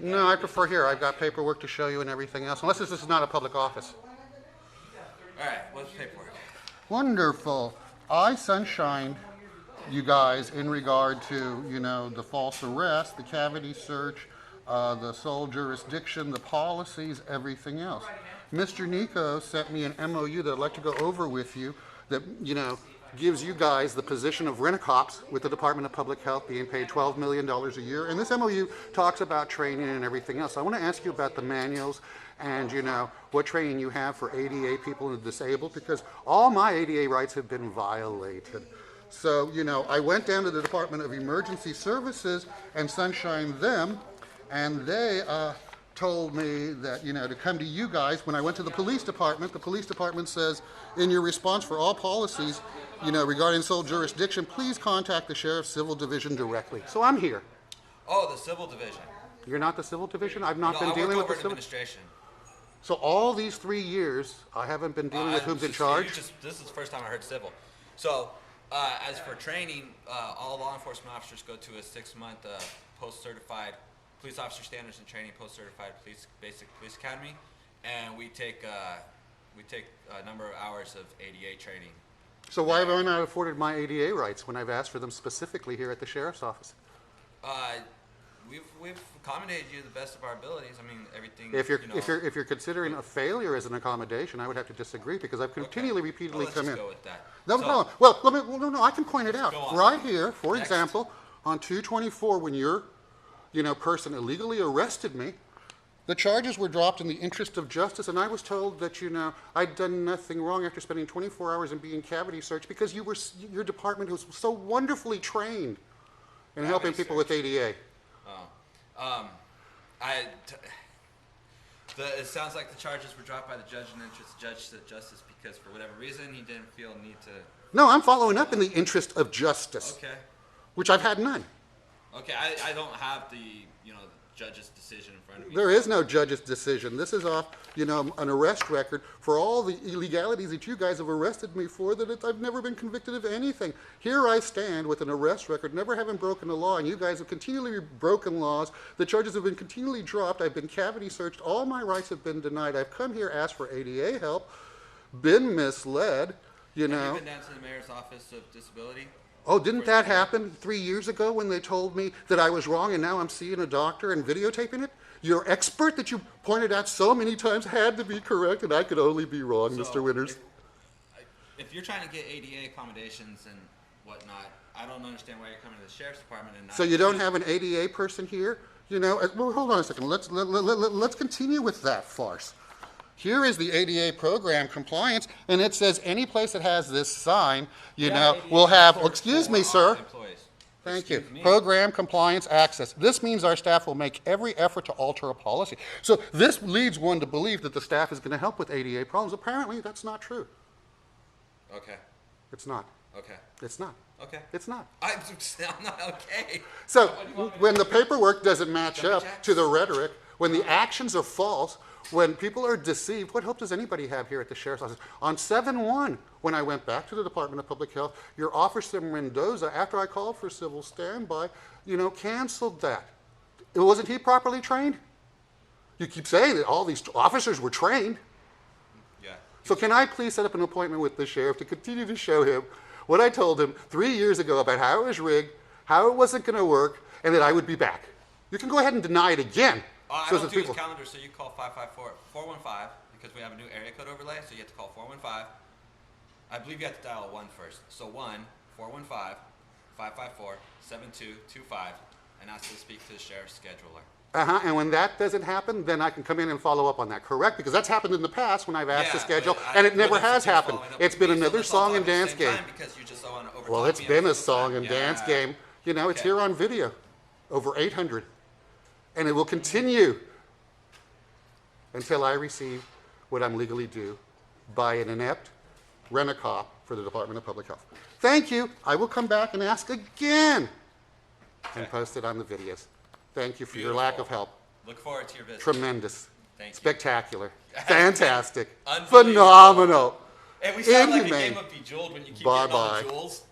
No, I prefer here. I've got paperwork to show you and everything else, unless this is not a public office. All right, what's the paperwork? Wonderful. I sunshined you guys in regard to, the false arrest, the cavity search, the sole jurisdiction, the policies, everything else. Mr. Nico sent me an MOU that I'd like to go over with you that, gives you guys the position of rent-a-cops with the Department of Public Health being paid $12 million a year. And this MOU talks about training and everything else. I want to ask you about the manuals and, what training you have for ADA people and disabled, because all my ADA rights have been violated. So, I went down to the Department of Emergency Services and sunshined them, and they told me that, to come to you guys. When I went to the police department says, in your response for all policies, regarding sole jurisdiction, please contact the Sheriff's Civil Division directly. So I'm here. Oh, the Civil Division. You're not the Civil Division? I've not been dealing with the Civil Administration. So all these 3 years, I haven't been dealing with who's in charge? This is the first time I heard civil. So, as for training, all law enforcement officers go to a 6-month post-certified police officer standards and training, post-certified basic police academy, and we take a number of hours of ADA training. So why have I not afforded my ADA rights when I've asked for them specifically here at the Sheriff's Office? We've accommodated you to the best of our abilities. I mean, everything. If you're considering a failure as an accommodation, I would have to disagree, because I've continually, repeatedly come in. Let's just go with that. No, So- well, no, I can point it out. Go on. Right here, for Next. example, on 224, when your, person illegally arrested me, the charges were dropped in the interest of justice, and I was told that, I'd done nothing wrong after spending 24 hours and being cavity searched, because your department was so wonderfully trained in helping people with ADA. It sounds like the charges were dropped by the judge in the interest of justice because for whatever reason he didn't feel a need to. No, I'm following up in the interest of justice, Okay. which I've had none. Okay, I don't have the judge's decision in front of me. There is no judge's decision. This is off, an arrest record for all the illegalities that you guys have arrested me for, I've never been convicted of anything. Here I stand with an arrest record, never having broken a law, and you guys have continually broken laws. The charges have been continually dropped. I've been cavity searched. All my rights have been denied. I've come here, asked for ADA help, been misled, Have you been down to the mayor's office of disability? Oh, didn't that happen 3 years ago when they told me that I was wrong and now I'm seeing a doctor and videotaping it? Your expert that you pointed out so many times had to be correct, and I could only be wrong, Mr. Winters. If you're trying to get ADA accommodations and whatnot, I don't understand why you're coming to the sheriff's department and not. So you don't have an ADA person here? Well, hold on a second. Let's continue with that farce. Here is the ADA program compliance, and it says any place that has this sign, will have, excuse me, sir. Employees. Thank you. Excuse me. Program compliance access. This means our staff will make every effort to alter a policy. So this leads one to believe that the staff is going to help with ADA problems. Apparently, that's not true. Okay. It's not. Okay. It's not. Okay. It's not. I'm not okay. So when the paperwork doesn't match up to the rhetoric, when the actions are false, when people are deceived, what hope does anybody have here at the Sheriff's Office? On 7/1, when I went back to the Department of Public Health, your officer Mendoza, after I called for civil standby, canceled that. Wasn't he properly trained? You keep saying that all these officers were trained. Yeah. So can I please set up an appointment with the sheriff to continue to show him what I told him 3 years ago about how it was rigged, how it wasn't going to work, and that I would be back? You can go ahead and deny it again. I don't do his calendar, so you call 554-415 because we have a new area code overlay, so you have to call 415. I believe you have to dial 1 first. So 1-415-554-7225 and ask to speak to the sheriff's scheduler. And when that doesn't happen, then I can come in and follow up on that, correct? Because that's happened in the past when I've asked to schedule, and it never has happened. It's been another song and dance game. Well, it's been a song and dance game. It's here on video, over 800. And it will continue until I receive what I'm legally due by an inept rent-a-cop for the Department of Public Health. Thank you. I will come back and ask again and post it on the videos. Thank you for your lack of help. Look forward to your visit. Tremendous. Thank you. Spectacular. Fantastic. Unbelievable. Phenomenal. Hey, we sound like a Inhumane. game of Bejeweled when you keep getting all the jewels.